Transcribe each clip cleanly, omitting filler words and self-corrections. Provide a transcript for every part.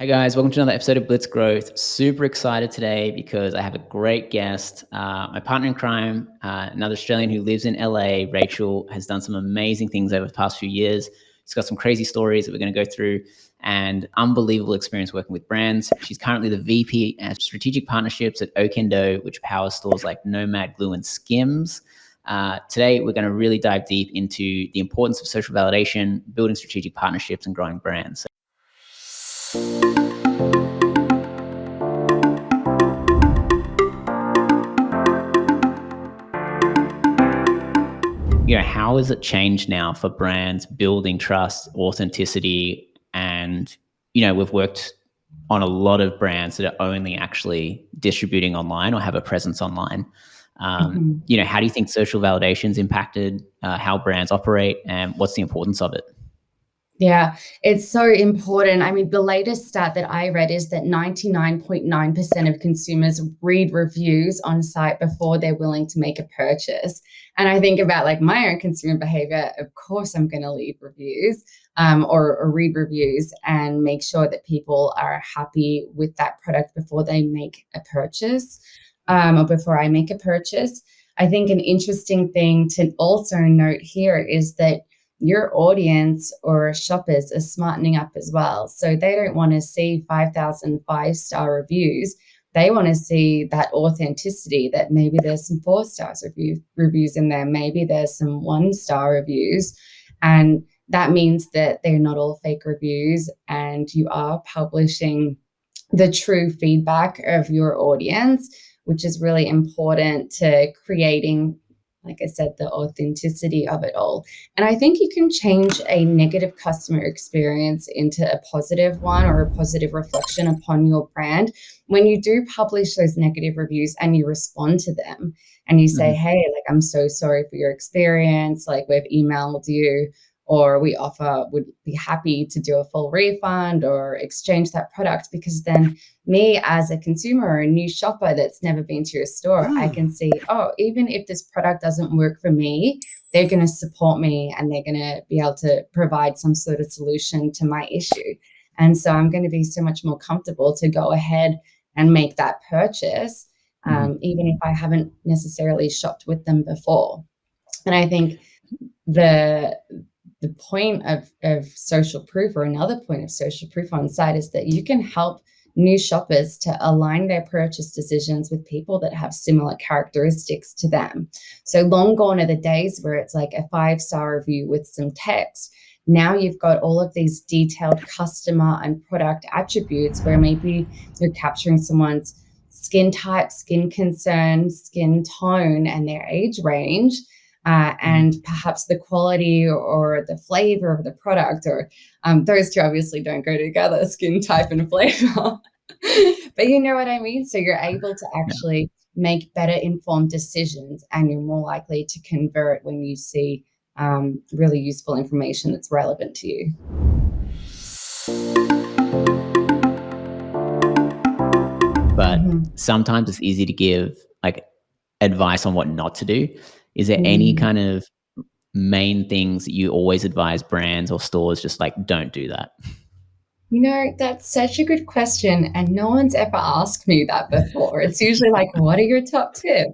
guys, welcome to another episode of Blitz Growth. Super excited today because I have a great guest. My partner in crime, another Australian who lives in LA, Rachel, has done some amazing things over the past few years. She's got some crazy stories that we're going to go through and unbelievable experience working with brands. She's currently the VP at Strategic Partnerships at Okendo, which powers stores like Nomad, Glue, and Skims. Today, we're going to really dive deep into the importance of social validation, building strategic partnerships, and growing brands. How has it changed now for brands building trust, authenticity, and, we've worked on a lot of brands that are only actually distributing online or have a presence online. How do you think social validation's impacted how brands operate, and what's the importance of it? Yeah, it's so important. I mean, the latest stat that I read is that 99.9% of consumers read reviews on site before they're willing to make a purchase. And I think about like my own consumer behavior. Of course, I'm going to leave reviews or read reviews and make sure that people are happy with that product before they make a purchase or before I make a purchase. I think an interesting thing to also note here is that your audience or shoppers are smartening up as well. So they don't want to see 5,000 5-star reviews. They want to see that authenticity, that maybe there's some 4-star reviews in there. Maybe there's some 1-star reviews. And that means that they're not all fake reviews and you are publishing the true feedback of your audience, which is really important to creating, like I said, the authenticity of it all. And I think you can change a negative customer experience into a positive one or a positive reflection upon your brand when you do publish those negative reviews and you respond to them and you say, hey, like, I'm so sorry for your experience. Like, we've emailed you, or would be happy to do a full refund or exchange that product, because then me as a consumer or a new shopper that's never been to your store, I can see, even if this product doesn't work for me, they're going to support me and they're going to be able to provide some sort of solution to my issue. And so I'm going to be so much more comfortable to go ahead and make that purchase, even if I haven't necessarily shopped with them before. And I think the point of social proof, or another point of social proof on site, is that you can help new shoppers to align their purchase decisions with people that have similar characteristics to them. So long gone are the days where it's like a 5-star review with some text. Now you've got all of these detailed customer and product attributes where maybe you're capturing someone's skin type, skin concern, skin tone, and their age range. And perhaps the quality or the flavor of the product, or those two obviously don't go together, skin type and flavor. But you know what I mean? So you're able to actually make better informed decisions, and you're more likely to convert when you see really useful information that's relevant to you. But sometimes it's easy to give like advice on what not to do. Is there any kind of main things that you always advise brands or stores, just like, don't do that? That's such a good question. And no one's ever asked me that before. It's usually like, what are your top tips?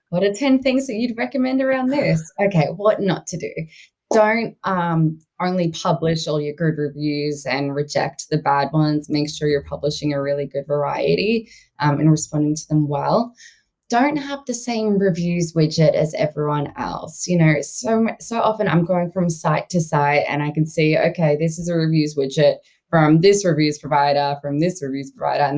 What are 10 things that you'd recommend around this? Okay, what not to do? Don't only publish all your good reviews and reject the bad ones. Make sure you're publishing a really good variety and responding to them well. Don't have the same reviews widget as everyone else. So often I'm going from site to site and I can see, okay, this is a reviews widget from this reviews provider, and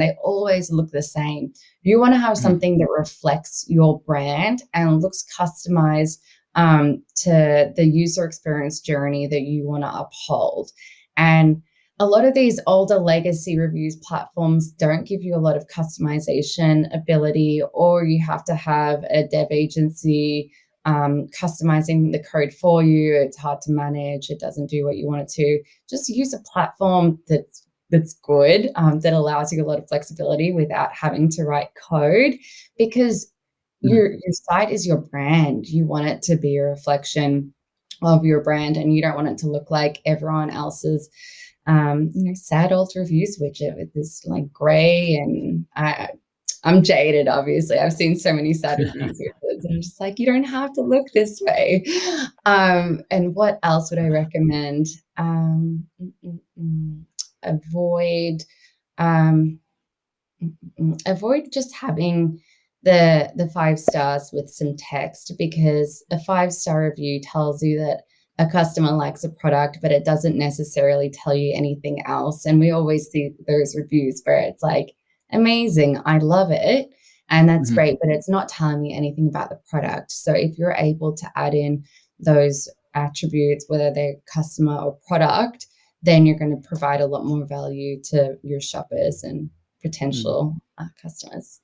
they always look the same. You want to have something that reflects your brand and looks customized to the user experience journey that you want to uphold. And a lot of these older legacy reviews platforms don't give you a lot of customization ability, or you have to have a dev agency customizing the code for you. It's hard to manage. It doesn't do what you want it to. Just use a platform that's good, that allows you a lot of flexibility without having to write code, because your site is your brand. You want it to be a reflection of your brand, and you don't want it to look like everyone else's sad old reviews widget with this like gray, and I'm jaded, obviously. I've seen so many sad reviews widgets, and I'm just like, you don't have to look this way. And what else would I recommend? Avoid um, avoid just having the 5 stars with some text, because a 5-star review tells you that a customer likes a product, but it doesn't necessarily tell you anything else. And we always see those reviews where it's like, amazing, I love it, and that's Mhm. great, but it's not telling you anything about the product. So if you're able to add in those attributes, whether they're customer or product, then you're going to provide a lot more value to your shoppers and Mm. potential customers.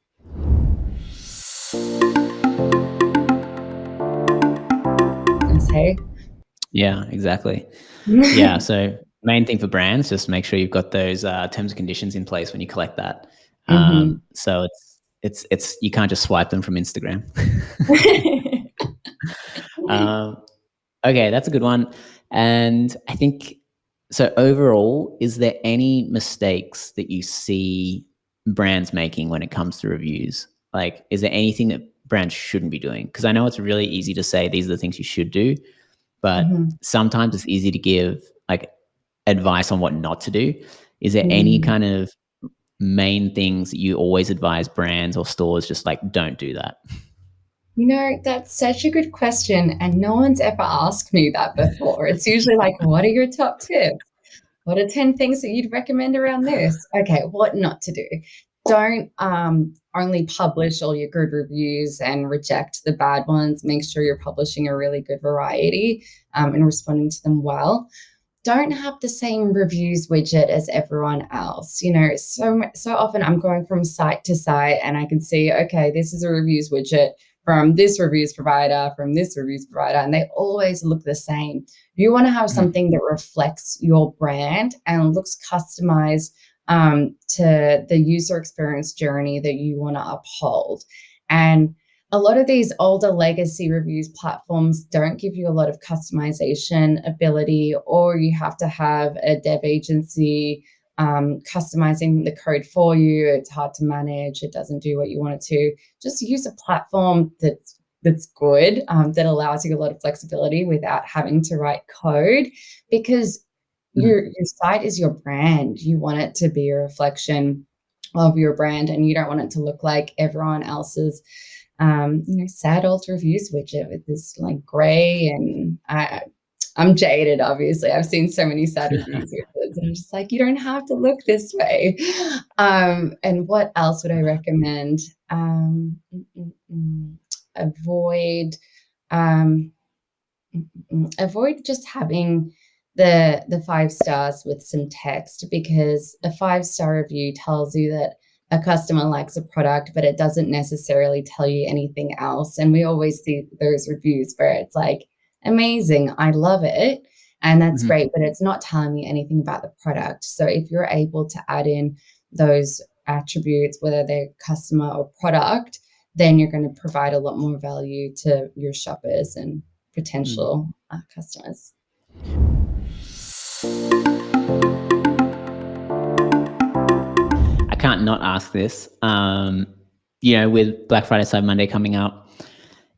And say, Yeah, exactly. Yeah, so main thing for brands, just make sure you've got those terms and conditions in place when you collect that. Mhm. So it's you can't just swipe them from Instagram. um, okay, that's a good one. And I think so. Overall, is there any mistakes that you see brands making when it comes to reviews? Like, is there anything that brands shouldn't be doing? Because I know it's really easy to say these are the things you should do, but Mhm. sometimes it's easy to give like advice on what not to do. Is there any Mm. kind of main things that you always advise brands or stores just like don't do that? That's such a good question, and no one's ever asked me that before. It's usually like, "What are your top tips? What are 10 things that you'd recommend around this?" Okay, what not to do. Don't only publish all your good reviews and reject the bad ones. Make sure you're publishing a really good variety and responding to them well. Don't have the same reviews widget as everyone else. So often I'm going from site to site and I can see, okay, this is a reviews widget from this reviews provider, from this reviews provider, and they always look the same. You want to have Mhm, something that reflects your brand and looks customized to the user experience journey that you want to uphold. And a lot of these older legacy reviews platforms don't give you a lot of customization ability, or you have to have a dev agency customizing the code for you. It's hard to manage. It doesn't do what you want it to. Just use a platform that's good, that allows you a lot of flexibility without having to write code, because mhm, your site is your brand. You want it to be a reflection of your brand, and you don't want it to look like everyone else's sad old reviews widget with this like gray, and I'm jaded, obviously. I've seen so many sad reviews widgets, and I'm just like, you don't have to look this way. And what else would I recommend? Um, mm, mm, mm, avoid um, avoid just having the 5 stars with some text, because a 5-star review tells you that a customer likes a product, but it doesn't necessarily tell you anything else. And we always see those reviews where it's like, amazing, I love it, and that's mhm, great, but it's not telling you anything about the product. So if you're able to add in those attributes, whether they're customer or product, then you're going to provide a lot more value to your shoppers and mm. potential customers. I can't not ask this. With Black Friday, Cyber Monday coming up,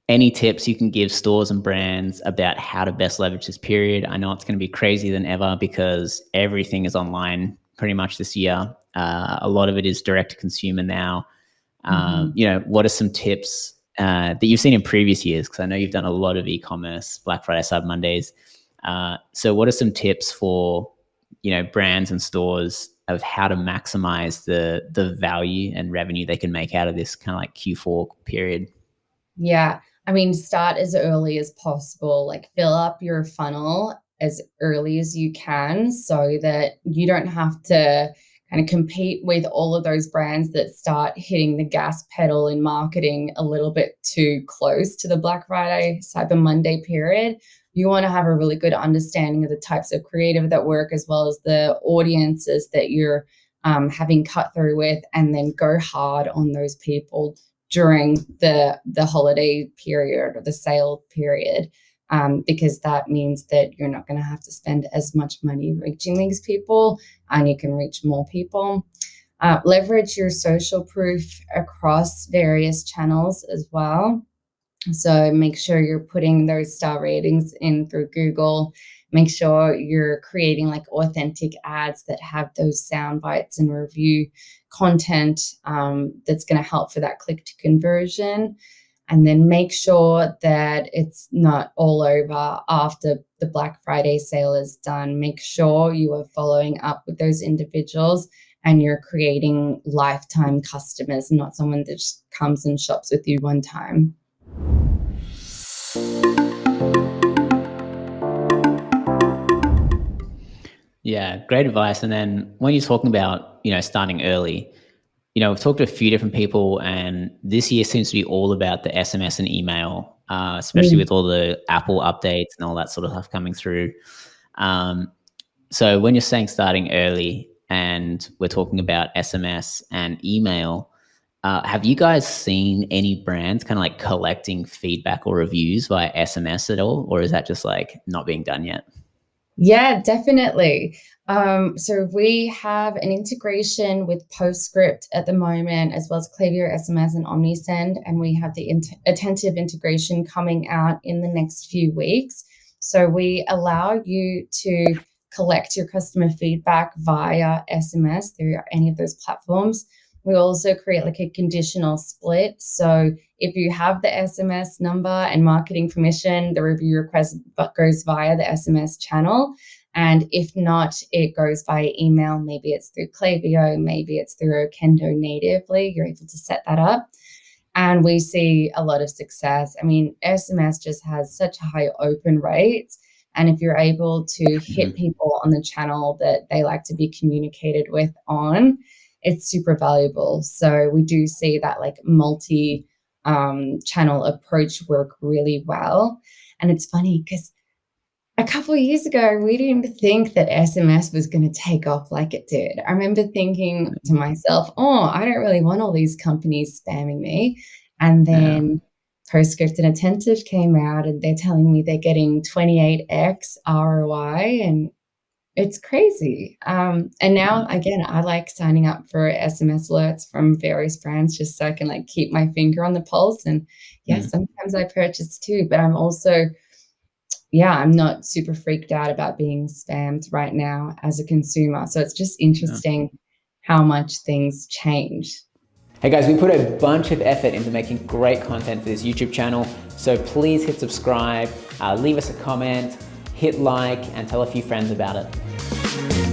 any tips you can give stores and brands about how to best leverage this period? I know it's going to be crazier than ever because everything is online pretty much this year. A lot of it is direct to consumer now. Mhm. What are some tips that you've seen in previous years? Because I know you've done a lot of e-commerce, Black Friday, Cyber Mondays. So what are some tips for, brands and stores of how to maximize the value and revenue they can make out of this kind of like Q4 period? Yeah. I mean, start as early as possible. Like, fill up your funnel as early as you can so that you don't have to kind of compete with all of those brands that start hitting the gas pedal in marketing a little bit too close to the Black Friday, Cyber Monday period. You want to have a really good understanding of the types of creative that work, as well as the audiences that you're having cut through with, and then go hard on those people during the holiday period or the sale period. because that means that you're not going to have to spend as much money reaching these people, and you can reach more people. Leverage your social proof across various channels as well. So make sure you're putting those star ratings in through Google. Make sure you're creating like authentic ads that have those sound bites and review content that's going to help for that click to conversion. And then make sure that it's not all over after the Black Friday sale is done. Make sure you are following up with those individuals and you're creating lifetime customers, not someone that just comes and shops with you one time. Yeah, great advice. And then when you're talking about, starting early, we've talked to a few different people, and this year seems to be all about the SMS and email, especially with all the Apple updates and all that sort of stuff coming through. So when you're saying starting early and we're talking about SMS and email, have you guys seen any brands kind of like collecting feedback or reviews via SMS at all? Or is that just like not being done yet? Yeah, definitely. So we have an integration with Postscript at the moment, as well as Klaviyo SMS and OmniSend, and we have the attentive integration coming out in the next few weeks. So we allow you to collect your customer feedback via SMS through any of those platforms. We also create like a conditional split. So if you have the SMS number and marketing permission, the review request goes via the SMS channel. And if not, it goes via email. Maybe it's through Klaviyo, maybe it's through Okendo natively. You're able to set that up. And we see a lot of success. I mean, SMS just has such high open rates. And if you're able to hit people on the channel that they like to be communicated with on, it's super valuable. So we do see that like multi-channel approach work really well. And it's funny because a couple of years ago, we didn't think that SMS was going to take off like it did. I remember thinking to myself, I don't really want all these companies spamming me. And then Postscript and Attentive came out and they're telling me they're getting 28x ROI, and it's crazy. And now, again, I like signing up for SMS alerts from various brands just so I can like keep my finger on the pulse. And sometimes I purchase too, but I'm also, I'm not super freaked out about being spammed right now as a consumer. So it's just interesting how much things change. Hey guys, we put a bunch of effort into making great content for this YouTube channel. So please hit subscribe, leave us a comment, hit like, and tell a few friends about it.